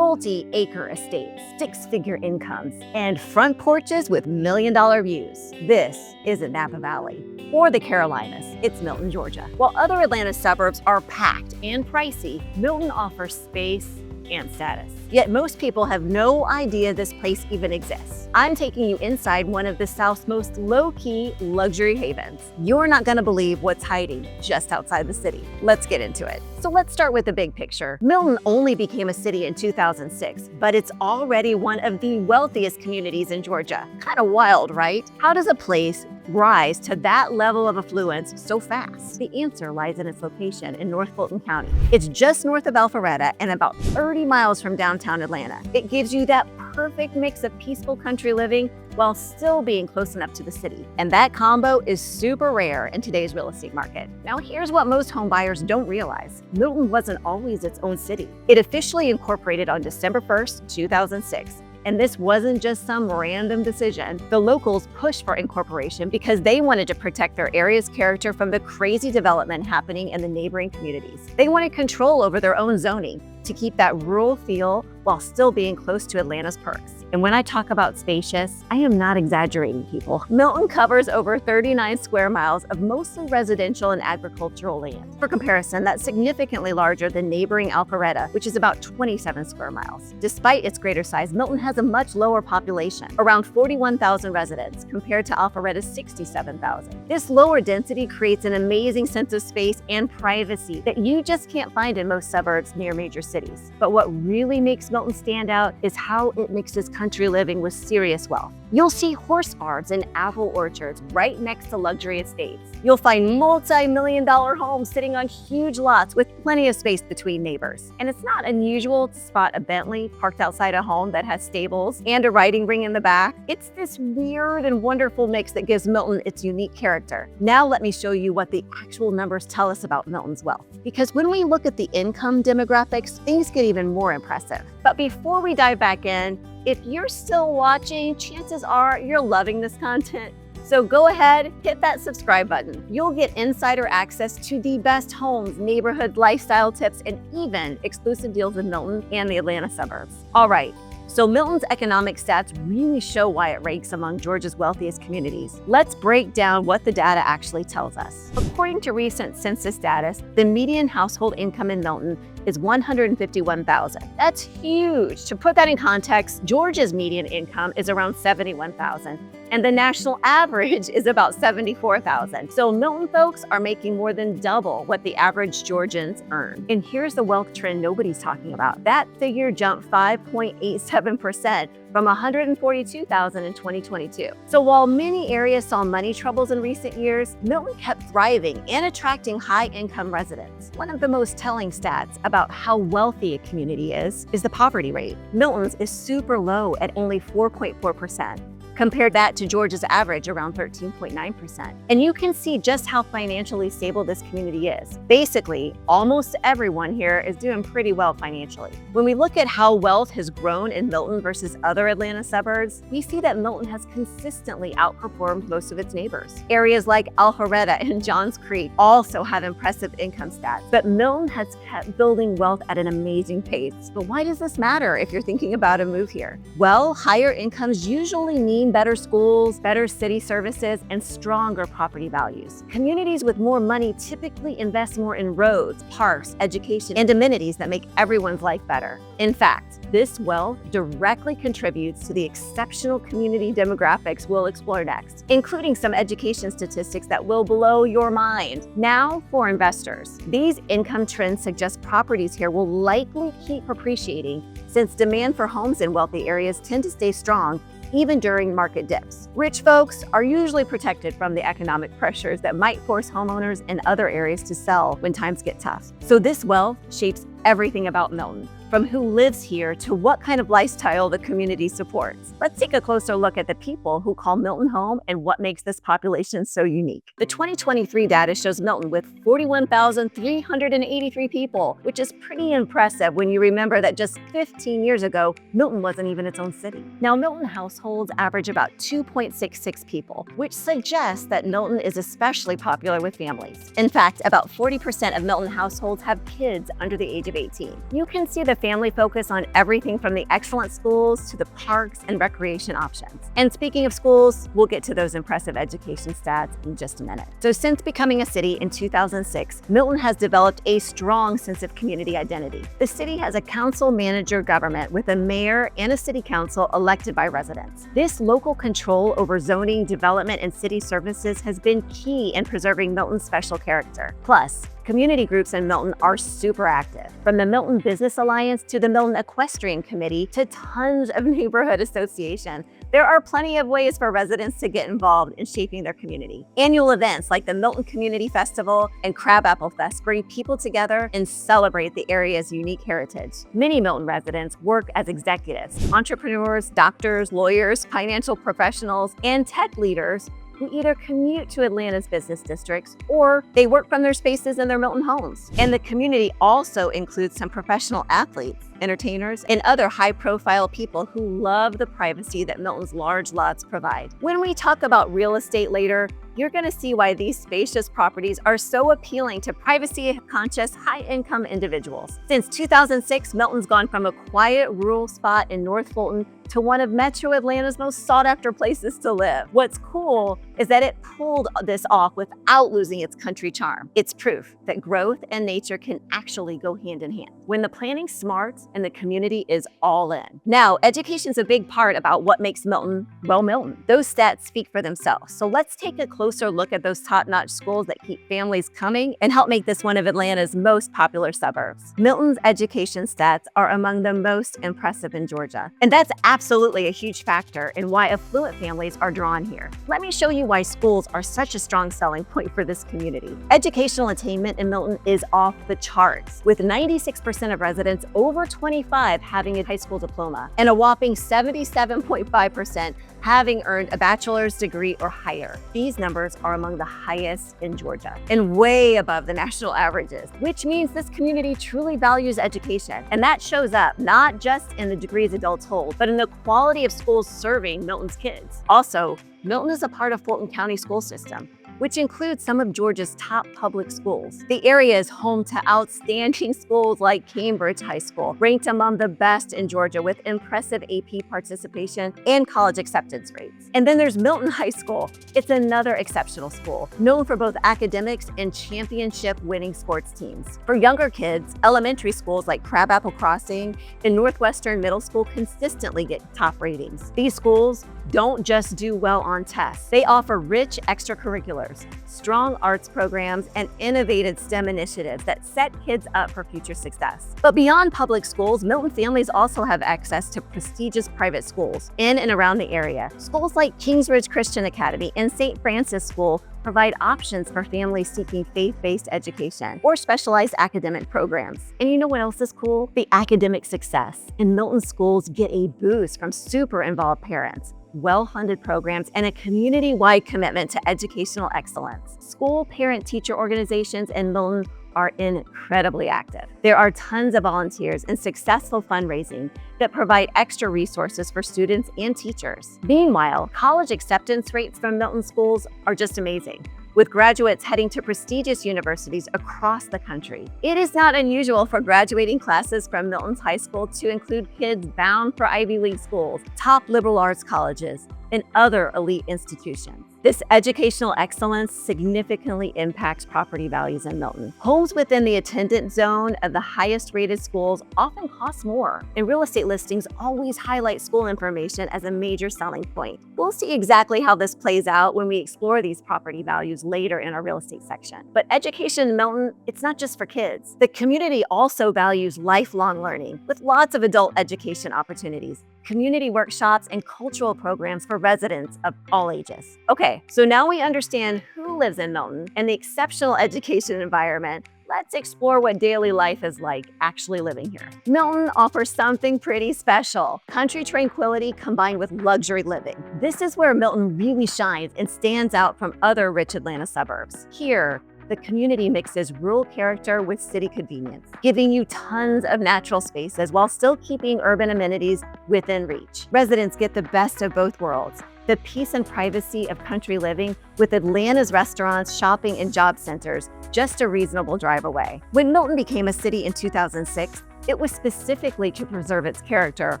multi-acre estates, six-figure incomes, and front porches with million-dollar views. This isn't Napa Valley or the Carolinas, it's Milton, Georgia. While other Atlanta suburbs are packed and pricey, Milton offers space and status. Yet most people have no idea this place even exists. I'm taking you inside one of the South's most low-key luxury havens. You're not gonna believe what's hiding just outside the city. Let's get into it. So let's start with the big picture. Milton only became a city in 2006, but it's already one of the wealthiest communities in Georgia. Kind of wild, right? How does a place rise to that level of affluence so fast? The answer lies in its location in North Fulton County. It's just north of Alpharetta and about 30 miles from downtown Atlanta. It gives you that perfect mix of peaceful country living while still being close enough to the city. And that combo is super rare in today's real estate market. Now here's what most home buyers don't realize. Milton wasn't always its own city. It officially incorporated on December 1st, 2006. And this wasn't just some random decision. The locals pushed for incorporation because they wanted to protect their area's character from the crazy development happening in the neighboring communities. They wanted control over their own zoning to keep that rural feel while still being close to Atlanta's perks. And when I talk about spacious, I am not exaggerating, people. Milton covers over 39 square miles of mostly residential and agricultural land. For comparison, that's significantly larger than neighboring Alpharetta, which is about 27 square miles. Despite its greater size, Milton has a much lower population, around 41,000 residents, compared to Alpharetta's 67,000. This lower density creates an amazing sense of space and privacy that you just can't find in most suburbs near major cities. But what really makes Milton stand out is how it mixes country living with serious wealth. You'll see horse farms and apple orchards right next to luxury estates. You'll find multi-million-dollar homes sitting on huge lots with plenty of space between neighbors. And it's not unusual to spot a Bentley parked outside a home that has stables and a riding ring in the back. It's this weird and wonderful mix that gives Milton its unique character. Now let me show you what the actual numbers tell us about Milton's wealth. Because when we look at the income demographics, things get even more impressive. But before we dive back in, if you're still watching, chances are you're loving this content. So go ahead, hit that subscribe button. You'll get insider access to the best homes, neighborhood lifestyle tips, and even exclusive deals in Milton and the Atlanta suburbs. All right. So Milton's economic stats really show why it ranks among Georgia's wealthiest communities. Let's break down what the data actually tells us. According to recent census data, the median household income in Milton is $151,000. That's huge. To put that in context, Georgia's median income is around $71,000, and the national average is about $74,000. So Milton folks are making more than double what the average Georgians earn. And here's the wealth trend nobody's talking about. That figure jumped 5.87% from $142,000 in 2022. So while many areas saw money troubles in recent years, Milton kept thriving and attracting high-income residents. One of the most telling stats about how wealthy a community is the poverty rate. Milton's is super low at only 4.4%. Compare that to Georgia's average, around 13.9%. And you can see just how financially stable this community is. Basically, almost everyone here is doing pretty well financially. When we look at how wealth has grown in Milton versus other Atlanta suburbs, we see that Milton has consistently outperformed most of its neighbors. Areas like Alpharetta and Johns Creek also have impressive income stats, but Milton has kept building wealth at an amazing pace. But why does this matter if you're thinking about a move here? Well, higher incomes usually mean better schools, better city services, and stronger property values. Communities with more money typically invest more in roads, parks, education, and amenities that make everyone's life better. In fact, this wealth directly contributes to the exceptional community demographics we'll explore next, including some education statistics that will blow your mind. Now, for investors, these income trends suggest properties here will likely keep appreciating since demand for homes in wealthy areas tend to stay strong even during market dips. Rich folks are usually protected from the economic pressures that might force homeowners in other areas to sell when times get tough. So this wealth shapes everything about Milton, from who lives here to what kind of lifestyle the community supports. Let's take a closer look at the people who call Milton home and what makes this population so unique. The 2023 data shows Milton with 41,383 people, which is pretty impressive when you remember that just 15 years ago, Milton wasn't even its own city. Now, Milton households average about 2.8 1.66 people, which suggests that Milton is especially popular with families. In fact, about 40% of Milton households have kids under the age of 18. You can see the family focus on everything from the excellent schools to the parks and recreation options. And speaking of schools, we'll get to those impressive education stats in just a minute. So since becoming a city in 2006, Milton has developed a strong sense of community identity. The city has a council-manager government with a mayor and a city council elected by residents. This local control over zoning, development, and city services has been key in preserving Milton's special character. Plus, community groups in Milton are super active, from the Milton Business Alliance to the Milton Equestrian Committee to tons of neighborhood associations. There are plenty of ways for residents to get involved in shaping their community. Annual events like the Milton Community Festival and Crabapple Fest bring people together and celebrate the area's unique heritage. Many Milton residents work as executives, entrepreneurs, doctors, lawyers, financial professionals, and tech leaders who either commute to Atlanta's business districts or they work from their spaces in their Milton homes. And the community also includes some professional athletes, entertainers, and other high-profile people who love the privacy that Milton's large lots provide. When we talk about real estate later, you're going to see why these spacious properties are so appealing to privacy-conscious, high-income individuals. Since 2006, Milton's gone from a quiet rural spot in North Fulton to one of Metro Atlanta's most sought-after places to live. What's cool is that it pulled this off without losing its country charm. It's proof that growth and nature can actually go hand in hand when the planning's smart and the community is all in. Now, education's a big part about what makes Milton, well, Milton. Those stats speak for themselves. So let's take a closer look at those top-notch schools that keep families coming and help make this one of Atlanta's most popular suburbs. Milton's education stats are among the most impressive in Georgia, and that's absolutely a huge factor in why affluent families are drawn here. Let me show you why schools are such a strong selling point for this community. Educational attainment in Milton is off the charts, with 96% of residents over 25 having a high school diploma, and a whopping 77.5% having earned a bachelor's degree or higher. These numbers are among the highest in Georgia and way above the national averages, which means this community truly values education. And that shows up not just in the degrees adults hold, but in the quality of schools serving Milton's kids. Also, Milton is a part of Fulton County school system, which includes some of Georgia's top public schools. The area is home to outstanding schools like Cambridge High School, ranked among the best in Georgia with impressive AP participation and college acceptance rates. And then there's Milton High School. It's another exceptional school, known for both academics and championship-winning sports teams. For younger kids, elementary schools like Crabapple Crossing and Northwestern Middle School consistently get top ratings. These schools don't just do well on tests. They offer rich extracurriculars, strong arts programs, and innovative STEM initiatives that set kids up for future success. But beyond public schools, Milton families also have access to prestigious private schools in and around the area. Schools like Kingsbridge Christian Academy and St. Francis School provide options for families seeking faith-based education or specialized academic programs. And you know what else is cool? The academic success. And Milton schools get a boost from super involved parents, well-funded programs, and a community-wide commitment to educational excellence. School parent-teacher organizations in Milton are incredibly active. There are tons of volunteers and successful fundraising that provide extra resources for students and teachers. Meanwhile, college acceptance rates from Milton schools are just amazing, with graduates heading to prestigious universities across the country. It is not unusual for graduating classes from Milton's high school to include kids bound for Ivy League schools, top liberal arts colleges, and other elite institutions. This educational excellence significantly impacts property values in Milton. Homes within the attendance zone of the highest rated schools often cost more, and real estate listings always highlight school information as a major selling point. We'll see exactly how this plays out when we explore these property values later in our real estate section. But education in Milton, it's not just for kids. The community also values lifelong learning, with lots of adult education opportunities, community workshops, and cultural programs for residents of all ages. Okay, so now we understand who lives in Milton and the exceptional education environment. Let's explore what daily life is like actually living here. Milton offers something pretty special: country tranquility combined with luxury living. This is where Milton really shines and stands out from other rich Atlanta suburbs. Here, the community mixes rural character with city convenience, giving you tons of natural spaces while still keeping urban amenities within reach. Residents get the best of both worlds: the peace and privacy of country living with Atlanta's restaurants, shopping, and job centers just a reasonable drive away. When Milton became a city in 2006, it was specifically to preserve its character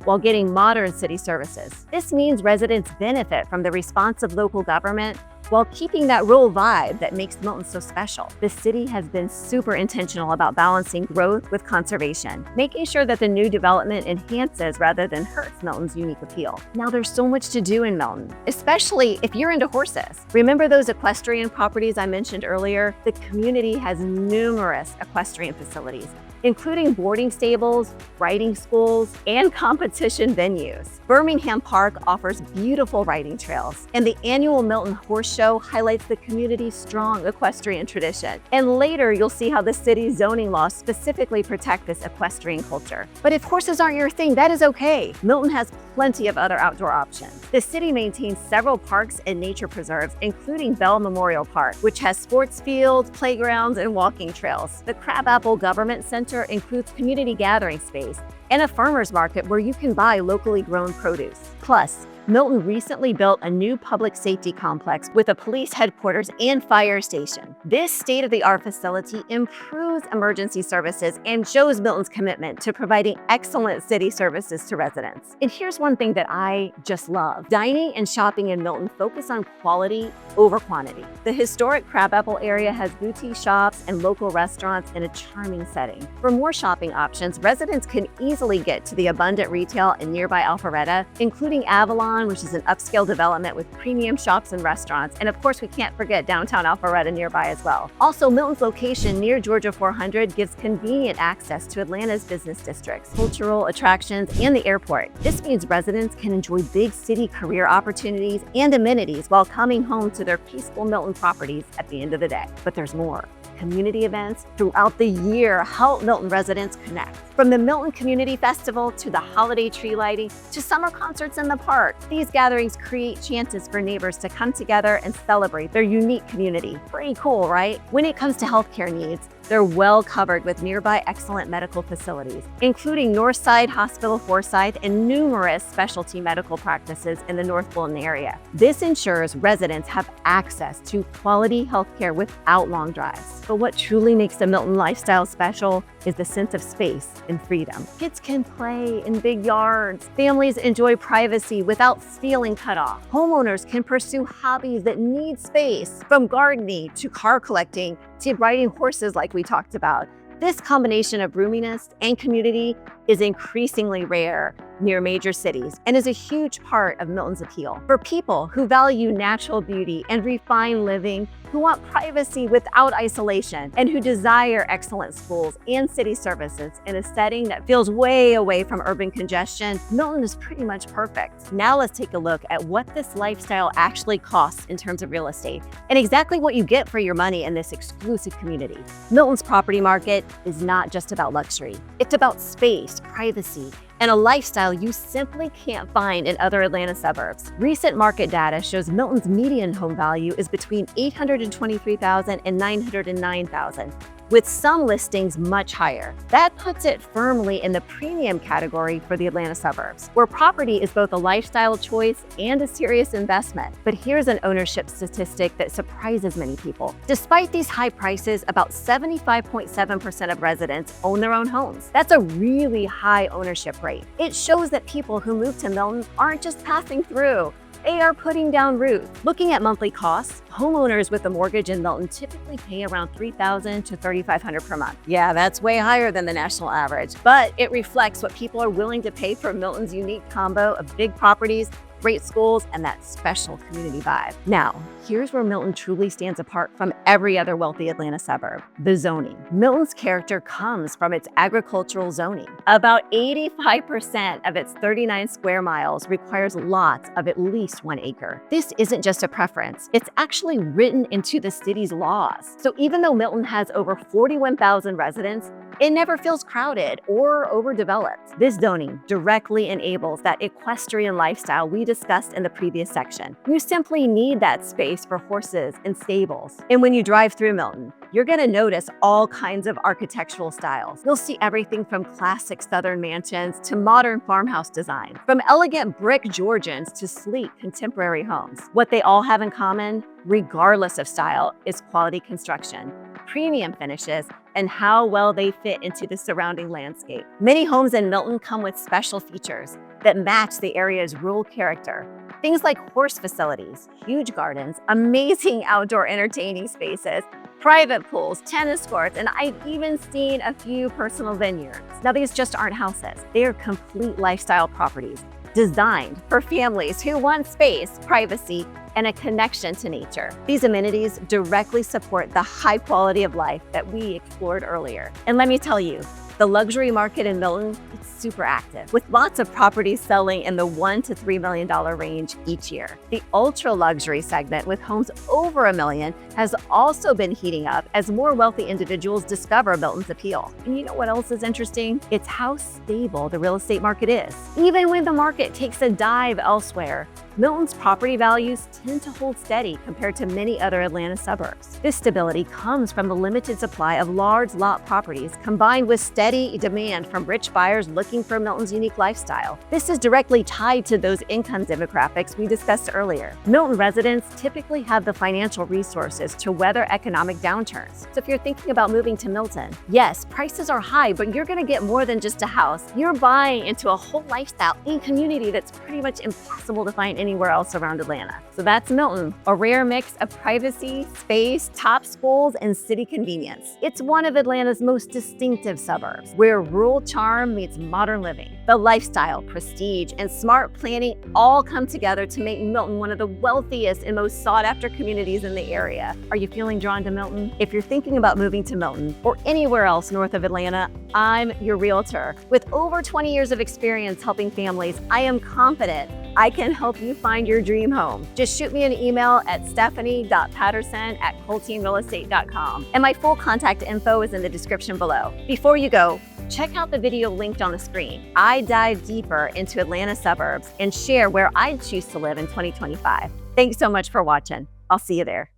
while getting modern city services. This means residents benefit from the responsive local government while keeping that rural vibe that makes Milton so special. The city has been super intentional about balancing growth with conservation, making sure that the new development enhances rather than hurts Milton's unique appeal. Now there's so much to do in Milton, especially if you're into horses. Remember those equestrian properties I mentioned earlier? The community has numerous equestrian facilities, including boarding stables, riding schools, and competition venues. Birmingham Park offers beautiful riding trails, and the annual Milton Horse Show highlights the community's strong equestrian tradition. And later, you'll see how the city's zoning laws specifically protect this equestrian culture. But if horses aren't your thing, that is okay. Milton has plenty of other outdoor options. The city maintains several parks and nature preserves, including Bell Memorial Park, which has sports fields, playgrounds, and walking trails. The Crabapple Government Center includes community gathering space and a farmer's market where you can buy locally grown produce. Plus, Milton recently built a new public safety complex with a police headquarters and fire station. This state-of-the-art facility improves emergency services and shows Milton's commitment to providing excellent city services to residents. And here's one thing that I just love. Dining and shopping in Milton focus on quality over quantity. The historic Crabapple area has boutique shops and local restaurants in a charming setting. For more shopping options, residents can easily get to the abundant retail in nearby Alpharetta, including Avalon, which is an upscale development with premium shops and restaurants. And of course, we can't forget downtown Alpharetta nearby as well. Also, Milton's location near Georgia 400 gives convenient access to Atlanta's business districts, cultural attractions, and the airport. This means residents can enjoy big city career opportunities and amenities while coming home to their peaceful Milton properties at the end of the day. But there's more. Community events throughout the year help Milton residents connect. From the Milton Community Festival to the holiday tree lighting to summer concerts in the park, these gatherings create chances for neighbors to come together and celebrate their unique community. Pretty cool, right? When it comes to healthcare needs, they're well covered with nearby excellent medical facilities, including Northside Hospital Forsyth and numerous specialty medical practices in the North Fulton area. This ensures residents have access to quality healthcare without long drives. But what truly makes the Milton lifestyle special is the sense of space and freedom. Kids can play in big yards. Families enjoy privacy without feeling cut off. Homeowners can pursue hobbies that need space, from gardening to car collecting to riding horses like we talked about. This combination of roominess and community is increasingly rare near major cities and is a huge part of Milton's appeal. For people who value natural beauty and refined living, who want privacy without isolation, and who desire excellent schools and city services in a setting that feels way away from urban congestion, Milton is pretty much perfect. Now let's take a look at what this lifestyle actually costs in terms of real estate and exactly what you get for your money in this exclusive community. Milton's property market is not just about luxury. It's about space, privacy, and a lifestyle you simply can't find in other Atlanta suburbs. Recent market data shows Milton's median home value is between $823,000 and $909,000, with some listings much higher. That puts it firmly in the premium category for the Atlanta suburbs, where property is both a lifestyle choice and a serious investment. But here's an ownership statistic that surprises many people. Despite these high prices, about 75.7% of residents own their own homes. That's a really high ownership rate. It shows that people who move to Milton aren't just passing through. They are putting down roots. Looking at monthly costs, homeowners with a mortgage in Milton typically pay around $3,000 to $3,500 per month. Yeah, that's way higher than the national average, but it reflects what people are willing to pay for Milton's unique combo of big properties, great schools, and that special community vibe. Now, here's where Milton truly stands apart from every other wealthy Atlanta suburb: the zoning. Milton's character comes from its agricultural zoning. About 85% of its 39 square miles requires lots of at least 1 acre. This isn't just a preference, it's actually written into the city's laws. So even though Milton has over 41,000 residents, it never feels crowded or overdeveloped. This zoning directly enables that equestrian lifestyle we discussed in the previous section. You simply need that space for horses and stables. And when you drive through Milton, you're going to notice all kinds of architectural styles. You'll see everything from classic Southern mansions to modern farmhouse design, from elegant brick Georgians to sleek contemporary homes. What they all have in common, regardless of style, is quality construction, premium finishes, and how well they fit into the surrounding landscape. Many homes in Milton come with special features that match the area's rural character. Things like horse facilities, huge gardens, amazing outdoor entertaining spaces, private pools, tennis courts, and I've even seen a few personal vineyards. Now, these just aren't houses. They are complete lifestyle properties designed for families who want space, privacy, and a connection to nature. These amenities directly support the high quality of life that we explored earlier. And let me tell you, the luxury market in Milton is super active, with lots of properties selling in the $1 to $3 million range each year. The ultra luxury segment, with homes over $1 million, has also been heating up as more wealthy individuals discover Milton's appeal. And you know what else is interesting? It's how stable the real estate market is. Even when the market takes a dive elsewhere, Milton's property values tend to hold steady compared to many other Atlanta suburbs. This stability comes from the limited supply of large lot properties combined with steady demand from rich buyers looking for Milton's unique lifestyle. This is directly tied to those income demographics we discussed earlier. Milton residents typically have the financial resources to weather economic downturns. So if you're thinking about moving to Milton, yes, prices are high, but you're going to get more than just a house. You're buying into a whole lifestyle and community that's pretty much impossible to find anywhere else around Atlanta. So that's Milton, a rare mix of privacy, space, top schools, and city convenience. It's one of Atlanta's most distinctive suburbs, where rural charm meets modern living. The lifestyle, prestige, and smart planning all come together to make Milton one of the wealthiest and most sought-after communities in the area. Are you feeling drawn to Milton? If you're thinking about moving to Milton or anywhere else north of Atlanta, I'm your realtor. With over 20 years of experience helping families, I am confident I can help you find your dream home. Just shoot me an email at stephanie.patterson@colteenrealestate.com, and my full contact info is in the description below. Before you go, check out the video linked on the screen. I dive deeper into Atlanta suburbs and share where I'd choose to live in 2025. Thanks so much for watching. I'll see you there.